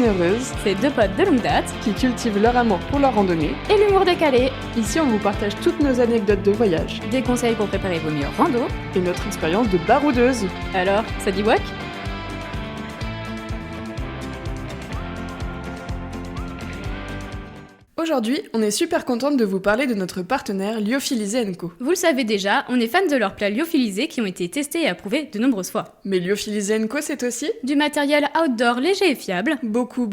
généreuse, C'est deux potes de longue date qui cultivent leur amour pour leur randonnée. et l'humour décalé. Ici, on vous partage toutes nos anecdotes de voyage Des conseils pour préparer vos meilleurs randos. et notre expérience de baroudeuse. Alors, ça dit wak? Aujourd'hui, on est super contente de vous parler de notre partenaire Lyophilisé & Co. Vous le savez déjà, on est fan de leurs plats lyophilisés qui ont été testés et approuvés de nombreuses fois. Mais Lyophilisé & Co, c'est aussi Du matériel outdoor léger et fiable. beaucoup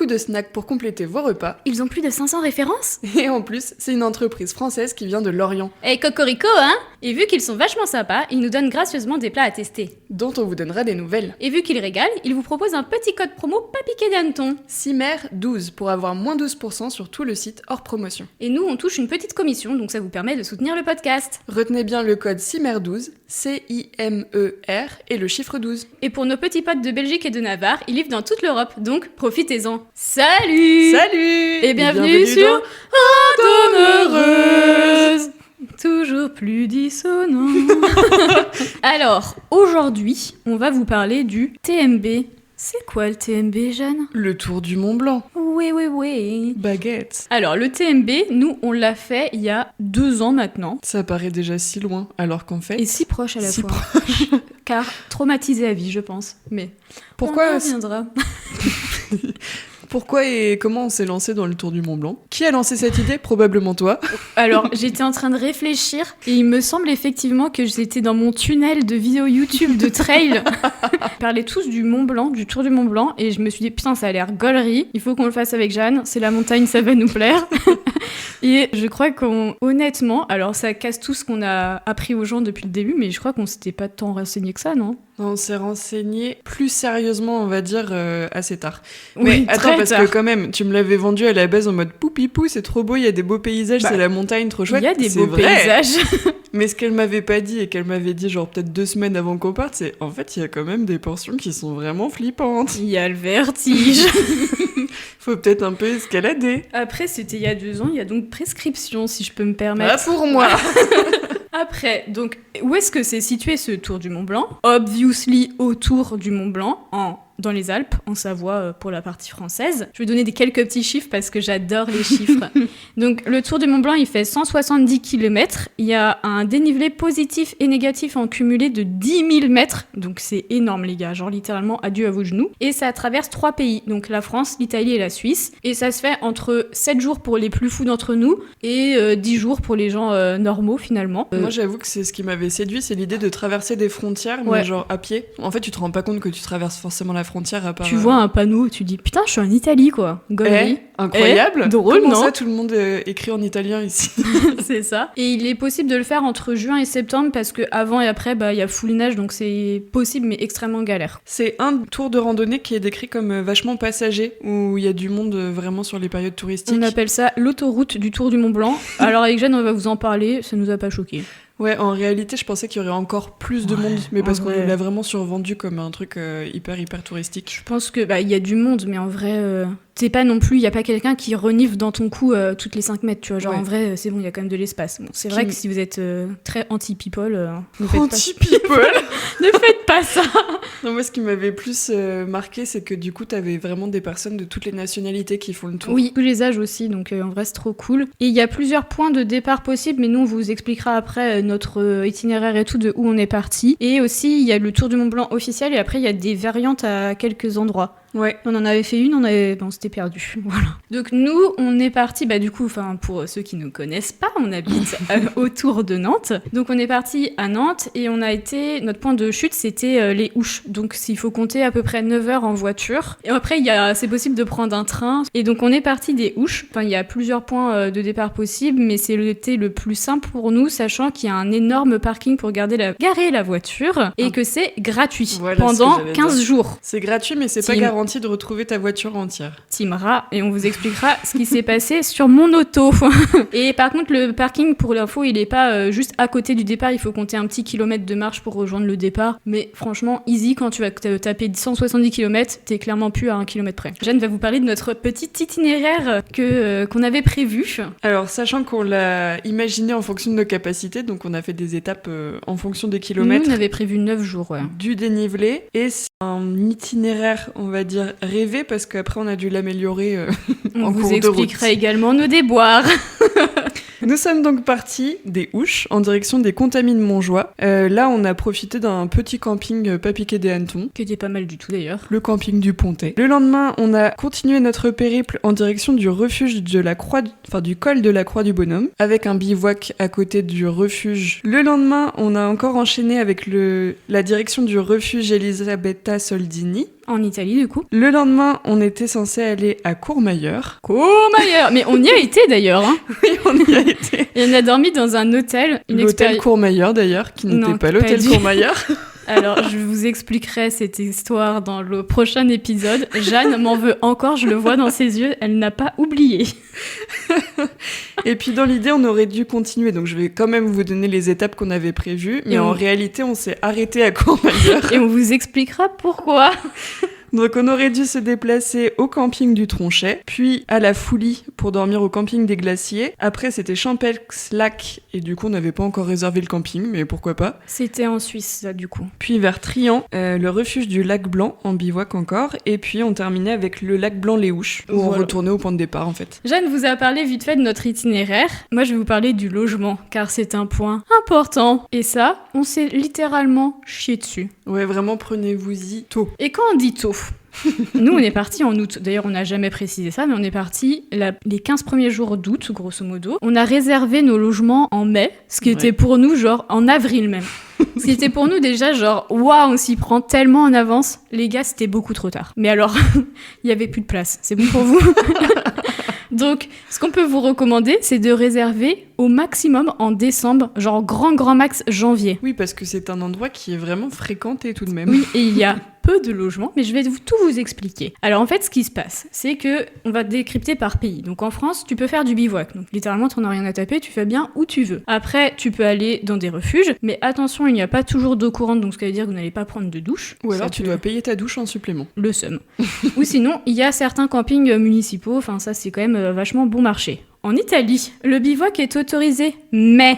de snacks pour compléter vos repas. Ils ont plus de 500 références. Et en plus, c'est une entreprise française qui vient de Lorient, Et cocorico, hein? Et vu qu'ils sont vachement sympas, ils nous donnent gracieusement des plats à tester. dont on vous donnera des nouvelles. Et vu qu'ils régalent, ils vous proposent un petit code promo pas piqué d'hanneton. CIMER12 pour avoir moins 12% sur tout le site hors promotion. Et nous, on touche une petite commission, donc ça vous permet de soutenir le podcast. Retenez bien le code CIMER12, C-I-M-E-R et le chiffre 12. Et pour nos petits potes de Belgique et de Navarre, ils livrent dans toute l'Europe, donc profitez-en. Salut! Salut Et bienvenue sur Randonneuse! Toujours plus dissonant. Alors, aujourd'hui, on va vous parler du TMB. C'est quoi le TMB, Jeanne? Le tour du Mont Blanc. Oui. Baguette. Alors, le TMB, nous, on l'a fait il y a 2 ans maintenant. Ça paraît déjà si loin, alors qu'en fait... Et si proche à la Si fois. Car traumatisé à vie, je pense. Mais Pourquoi, on y reviendra. pourquoi et comment on s'est lancé dans le tour du Mont Blanc? Qui a lancé cette idée? Probablement toi. Alors, j'étais en train de réfléchir et il me semble effectivement que j'étais dans mon tunnel de vidéos YouTube de trail. Ils parlaient tous du Mont Blanc, du tour du Mont Blanc, et je me suis dit, putain, ça a l'air gaulerie, il faut qu'on le fasse avec Jeanne, c'est la montagne, ça va nous plaire. Et je crois honnêtement, alors ça casse tout ce qu'on a appris aux gens depuis le début, mais je crois qu'on s'était pas tant renseigné que ça, non? On s'est renseigné plus sérieusement, on va dire, assez tard. Oui, Mais attends, très parce tard. que quand même, tu me l'avais vendu à la base en mode poupipou, c'est trop beau, il y a des beaux paysages, Bah, c'est la montagne, trop chouette. Il y a des C'est beaux vrai. paysages. Mais ce qu'elle m'avait pas dit et qu'elle m'avait dit genre peut-être 2 semaines avant qu'on parte, c'est en fait il y a quand même des portions qui sont vraiment flippantes. Il y a le vertige. Faut peut-être un peu escalader. Après, c'était il y a 2 ans, il y a donc prescription, si je peux me Pas permettre. pour moi. Après, donc, où est-ce que c'est situé ce tour du Mont Blanc? Obviously, autour du Mont Blanc, dans les Alpes, en Savoie pour la partie française. Je vais donner quelques petits chiffres parce que j'adore les chiffres. Donc, le tour du Mont Blanc, il fait 170 km. Il y a un dénivelé positif et négatif en cumulé de 10 000 mètres. Donc, c'est énorme, les gars. Genre, littéralement, adieu à vos genoux. Et ça traverse 3 pays. Donc, la France, l'Italie et la Suisse. Et ça se fait entre 7 jours pour les plus fous d'entre nous et 10 jours pour les gens normaux, finalement. Moi j'avoue que c'est ce qui m'avait séduit, c'est l'idée de traverser des frontières, Ouais. mais genre à pied. En fait tu te rends pas compte que tu traverses forcément la frontière à part... Tu vois un panneau, tu dis putain, je suis en Italie quoi. Gaulerie. Incroyable. Drôle, Comment non? ça tout le monde écrit en italien ici? C'est ça. Et il est possible de le faire entre juin et septembre parce que avant et après, il y a full neige donc c'est possible mais extrêmement galère. C'est un tour de randonnée qui est décrit comme vachement passager, où il y a du monde vraiment sur les périodes touristiques. On appelle ça l'autoroute du Tour du Mont Blanc. Alors avec Jeanne, on va vous en parler, ça nous a pas choqué. Ouais, en réalité, je pensais qu'il y aurait encore plus de monde, mais parce en qu'on vrai. l'a vraiment survendu comme un truc hyper touristique. Je pense que il y a du monde mais en vrai t'es pas non plus, il y a pas quelqu'un qui renifle dans ton cou toutes les 5 mètres, tu vois. Genre Ouais. en vrai, c'est bon, il y a quand même de l'espace. Bon, c'est vrai Qui- que si vous êtes très anti-people, ne faites pas Anti-people. ne faites pas ça. Non, moi, ce qui m'avait plus marqué, c'est que du coup, t'avais vraiment des personnes de toutes les nationalités qui font le tour. Oui, tous les âges aussi, donc en vrai c'est trop cool. Et il y a plusieurs points de départ possibles, mais nous on vous expliquera après notre itinéraire et tout de où on est parti. Et aussi il y a le Tour du Mont Blanc officiel et après il y a des variantes à quelques endroits. Ouais. On en avait fait une, on s'était perdu. Voilà. Donc nous, on est parti, du coup, pour ceux qui ne connaissent pas, on habite autour de Nantes. Donc on est parti à Nantes et notre point de chute, c'était les Ouches. Donc il faut compter à peu près 9 heures en voiture. Et après, c'est possible de prendre un train. Et donc on est parti des Ouches. Enfin, il y a plusieurs points de départ possibles, mais c'était le plus simple pour nous, sachant qu'il y a un énorme parking pour garer la voiture et que c'est gratuit Voilà ce que pendant j'allais 15 dire. jours. C'est gratuit, mais c'est pas Team. garanti de retrouver ta voiture entière. Team Rat, et on vous expliquera ce qui s'est passé sur mon auto. Et par contre, le parking, pour l'info, il est pas juste à côté du départ, il faut compter un petit kilomètre de marche pour rejoindre le départ. Mais franchement, easy, quand tu vas taper 170 km, t'es clairement plus à 1 kilomètre près. Jeanne va vous parler de notre petit itinéraire qu'on avait prévu. Alors, sachant qu'on l'a imaginé en fonction de nos capacités, donc on a fait des étapes en fonction des kilomètres. Nous, on avait prévu 9 jours, ouais. Du dénivelé, et c'est un itinéraire, on va dire, dire rêvé parce qu'après on a dû l'améliorer On en vous cours de expliquera route. également nos déboires. Nous sommes donc partis des Ouches en direction des Contamines Montjoie. Là, on a profité d'un petit camping pas piqué des hannetons. Qui était pas mal du tout d'ailleurs. Le camping du Pontet. Le lendemain, on a continué notre périple en direction du refuge de la Croix, du col de la Croix du Bonhomme, avec un bivouac à côté du refuge. Le lendemain, on a encore enchaîné avec la direction du refuge Elisabetta Soldini. En Italie du coup. Le lendemain, on était censé aller à Courmayeur. Courmayeur. Mais on y a été d'ailleurs. Hein. Oui, on y a été. Et on a dormi dans un hôtel. L'hôtel Courmayeur d'ailleurs, qui Non, n'était pas pas l'hôtel dit. Courmayeur. Alors, je vous expliquerai cette histoire dans le prochain épisode. Jeanne m'en veut encore, je le vois dans ses yeux, elle n'a pas oublié. Et puis dans l'idée, on aurait dû continuer, donc je vais quand même vous donner les étapes qu'on avait prévues, mais en réalité, on s'est arrêté à Courmayeur. Et on vous expliquera pourquoi. Donc on aurait dû se déplacer au camping du Tronchet, puis à la Foulie pour dormir au camping des Glaciers. Après c'était Champex-Lac, et du coup on n'avait pas encore réservé le camping, mais pourquoi pas. C'était en Suisse, ça, du coup. Puis vers Trian, le refuge du lac Blanc, en bivouac encore, et puis on terminait avec le lac Blanc-les-Houches, où on Voilà. retournait au point de départ en fait. Jeanne vous a parlé vite fait de notre itinéraire. Moi, je vais vous parler du logement, car c'est un point important. Et ça, on s'est littéralement chié dessus. Ouais, vraiment prenez-vous-y tôt. Et quand on dit tôt, nous, on est partis en août. D'ailleurs, on n'a jamais précisé ça, mais on est partis les 15 premiers jours d'août, grosso modo. On a réservé nos logements en mai, ce qui était pour nous, genre, en avril même. Ce qui était pour nous déjà, genre, waouh, on s'y prend tellement en avance. Les gars, c'était beaucoup trop tard. Mais alors, il y avait plus de place. C'est bon pour vous? Donc, ce qu'on peut vous recommander, c'est de réserver au maximum en décembre, genre grand max janvier. Oui, parce que c'est un endroit qui est vraiment fréquenté tout de même. Oui, et il y a peu de logements, mais je vais tout vous expliquer. Alors en fait, ce qui se passe, c'est que on va décrypter par pays. Donc en France, tu peux faire du bivouac. Donc littéralement, t'en as rien à taper, tu fais bien où tu veux. Après, tu peux aller dans des refuges, mais attention, il n'y a pas toujours d'eau courante, donc ce qui veut dire que vous n'allez pas prendre de douche. Ou alors Ça tu peut- dois payer ta douche en supplément. le seum. Ou sinon, il y a certains campings municipaux, enfin ça c'est quand même vachement bon marché. En Italie, le bivouac est autorisé, mais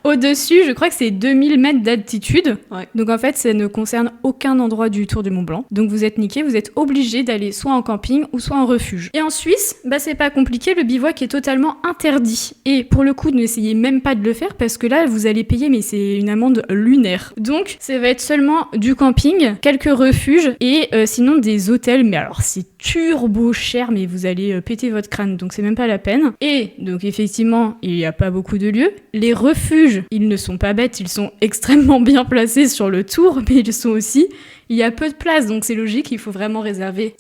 au-dessus, je crois que c'est 2000 mètres d'altitude. Ouais. Donc en fait, ça ne concerne aucun endroit du Tour du Mont Blanc. Donc vous êtes niqué, vous êtes obligé d'aller soit en camping ou soit en refuge. Et en Suisse, bah c'est pas compliqué, le bivouac est totalement interdit. Et pour le coup, n'essayez même pas de le faire parce que là, vous allez payer, mais c'est une amende lunaire. Donc ça va être seulement du camping, quelques refuges et sinon des hôtels. Mais alors c'est turbo cher, mais vous allez péter votre crâne, donc c'est même pas la peine. Et donc effectivement, il n'y a pas beaucoup de lieux. Les refuges, ils ne sont pas bêtes, ils sont extrêmement bien placés sur le tour, mais ils sont aussi... Il y a peu de place, donc c'est logique, il faut vraiment réserver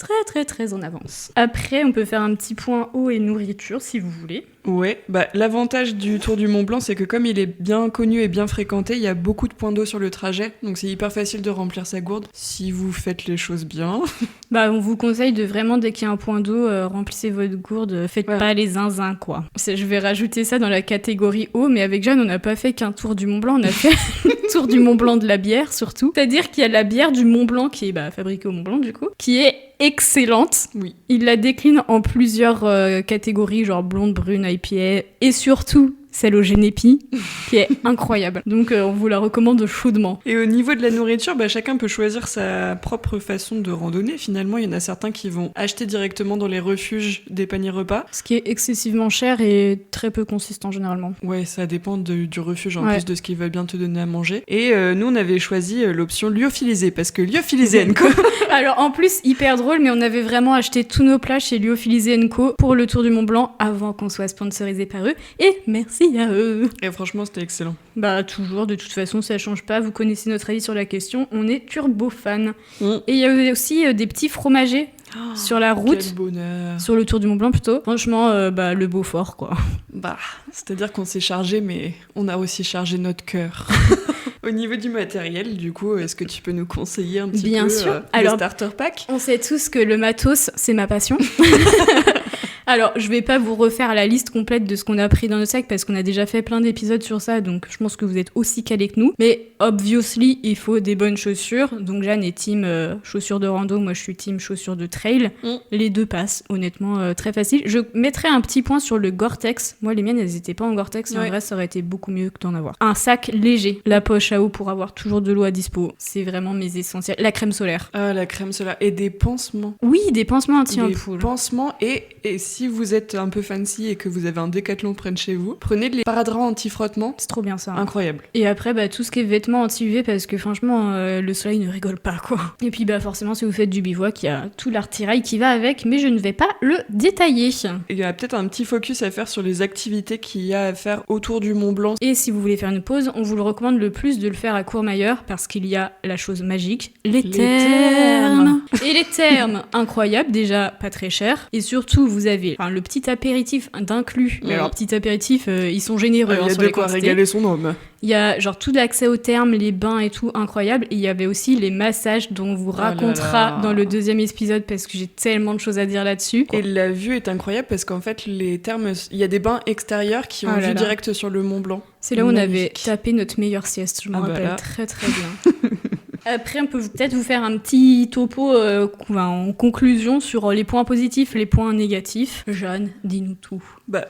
très en avance. Après, on peut faire un petit point eau et nourriture, si vous voulez. Ouais, bah l'avantage du Tour du Mont Blanc, c'est que comme il est bien connu et bien fréquenté, il y a beaucoup de points d'eau sur le trajet, donc c'est hyper facile de remplir sa gourde si vous faites les choses bien. Bah, on vous conseille de vraiment, dès qu'il y a un point d'eau, remplissez votre gourde, faites Ouais. pas les zinzins, quoi. Je vais rajouter ça dans la catégorie eau, mais avec Jeanne, on n'a pas fait qu'un tour du Mont Blanc, on a fait le tour du Mont Blanc de la bière, surtout. C'est-à-dire qu'il y a la bière du Mont Blanc, qui est fabriquée au Mont Blanc, du coup, qui est excellente. Oui. Il la décline en plusieurs catégories, genre blonde, brune, IPA, et surtout celle au génépi, qui est incroyable. Donc on vous la recommande chaudement. Et au niveau de la nourriture, bah, chacun peut choisir sa propre façon de randonner. Finalement, il y en a certains qui vont acheter directement dans les refuges des paniers repas. Ce qui est excessivement cher et très peu consistant généralement. Ouais, ça dépend du refuge en Ouais. plus de ce qu'il va bien te donner à manger. Et nous, on avait choisi l'option lyophilisé, parce que lyophilisé & Co. Alors en plus, hyper drôle, mais on avait vraiment acheté tous nos plats chez Lyophilisé & Co pour le Tour du Mont Blanc avant qu'on soit sponsorisé par eux. Et merci à eux. Et franchement, c'était excellent. Bah toujours, de toute façon, ça change pas. Vous connaissez notre avis sur la question. On est turbo fan. Mm. Et il y a aussi des petits fromagers sur la route. Quel bonheur. Sur le Tour du Mont Blanc plutôt. Franchement, le Beaufort quoi. Bah, c'est-à-dire qu'on s'est chargé, mais on a aussi chargé notre cœur. Au niveau du matériel, du coup, est-ce que tu peux nous conseiller un petit Bien peu sûr. le Alors, starter pack? On sait tous que le matos, c'est ma passion. Alors, je vais pas vous refaire la liste complète de ce qu'on a pris dans nos sacs parce qu'on a déjà fait plein d'épisodes sur ça, donc je pense que vous êtes aussi calés que nous. Mais obviously, il faut des bonnes chaussures. Donc Jeanne est team chaussures de rando, moi je suis team chaussures de trail. Les deux passent, honnêtement, très facile. Je mettrais un petit point sur le Gore-Tex. Moi, les miennes, elles étaient pas en Gore-Tex, et en vrai, ça aurait été beaucoup mieux que d'en avoir. Un sac léger, la poche à eau pour avoir toujours de l'eau à dispo. C'est vraiment mes essentiels. La crème solaire. Ah, la crème solaire. Et des pansements. Oui, des pansements anti-ampoule. Des pansements et si vous êtes un peu fancy et que vous avez un Décathlon près de chez vous, prenez les paradraps anti-frottement. C'est trop bien ça. Incroyable. Et après, tout ce qui est vêtements anti-UV parce que franchement, le soleil ne rigole pas, quoi. Et puis, forcément, si vous faites du bivouac, il y a tout l'artillerie qui va avec, mais je ne vais pas le détailler. Il y a peut-être un petit focus à faire sur les activités qu'il y a à faire autour du Mont Blanc. Et si vous voulez faire une pause, on vous le recommande le plus de le faire à Courmayeur parce qu'il y a la chose magique, les thermes. Et les thermes, incroyables, déjà pas très cher. Et surtout, vous avez le petit apéritif d'inclus. Mais alors, petit apéritif, ils sont généreux. Il y a sur de les quoi quantités. régaler son homme. Il y a tout l'accès aux thermes, les bains et tout, incroyable. Et il y avait aussi les massages dont on vous racontera dans le 2e épisode parce que j'ai tellement de choses à dire là-dessus. Et la vue est incroyable parce qu'en fait, les thermes, il y a des bains extérieurs qui ont vue directe sur le Mont Blanc. C'est là où on avait tapé notre meilleure sieste, je me rappelle très très bien. Après, on peut peut-être vous faire un petit topo en conclusion sur les points positifs, les points négatifs. Jeanne, dis-nous tout.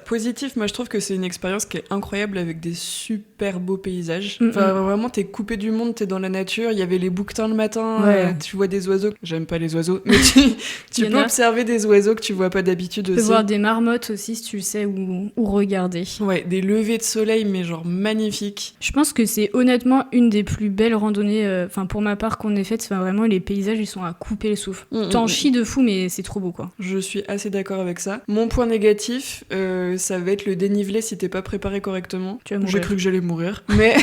Positif, moi je trouve que c'est une expérience qui est incroyable avec des super beaux paysages. Vraiment, t'es coupé du monde, t'es dans la nature. Il y avait les bouquetins le matin, tu vois des oiseaux. J'aime pas les oiseaux, mais tu peux observer des oiseaux que tu vois pas d'habitude aussi. Tu peux voir des marmottes aussi si tu sais où regarder. Ouais, des levées de soleil, mais genre magnifiques. Je pense que c'est honnêtement une des plus belles randonnées, pour ma part, qu'on ait faites. Vraiment, les paysages, ils sont à couper le souffle. T'en chies de fou, mais c'est trop beau, quoi. Je suis assez d'accord avec ça. Mon point négatif, ça va être le dénivelé si t'es pas préparé correctement. J'ai cru que j'allais mourir, mais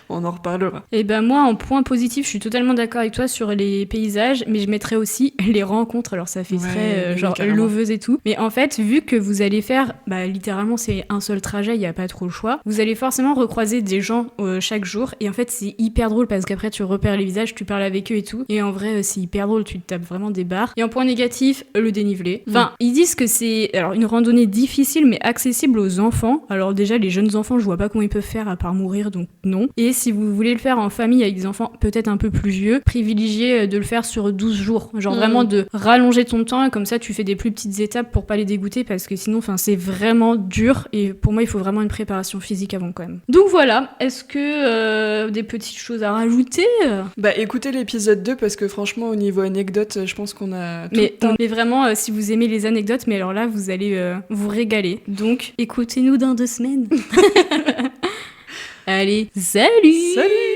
on en reparlera. Et moi, en point positif, je suis totalement d'accord avec toi sur les paysages, mais je mettrais aussi les rencontres. Alors ça fait très loveuse et tout. Mais en fait, vu que vous allez faire, littéralement, c'est un seul trajet, il y a pas trop le choix. Vous allez forcément recroiser des gens chaque jour. Et en fait, c'est hyper drôle parce qu'après, tu repères les visages, tu parles avec eux et tout. Et en vrai, c'est hyper drôle, tu te tapes vraiment des barres. Et en point négatif, le dénivelé. Ils disent que c'est une randonnée difficile, mais accessible aux enfants. Alors déjà, les jeunes enfants, je vois pas comment ils peuvent faire à part mourir, donc non. Et si vous voulez le faire en famille avec des enfants peut-être un peu plus vieux, privilégiez de le faire sur 12 jours. Vraiment de rallonger ton temps, et comme ça, tu fais des plus petites étapes pour pas les dégoûter, parce que sinon, c'est vraiment dur. Et pour moi, il faut vraiment une préparation physique avant, quand même. Donc voilà, est-ce que des petites choses à rajouter? Écoutez l'épisode 2, parce que franchement, au niveau anecdote, je pense qu'on a tout mais vraiment, si vous aimez les anecdotes, mais alors là, vous allez vous régaler. Donc, écoutez-nous dans 2 semaines. Allez, salut! Salut!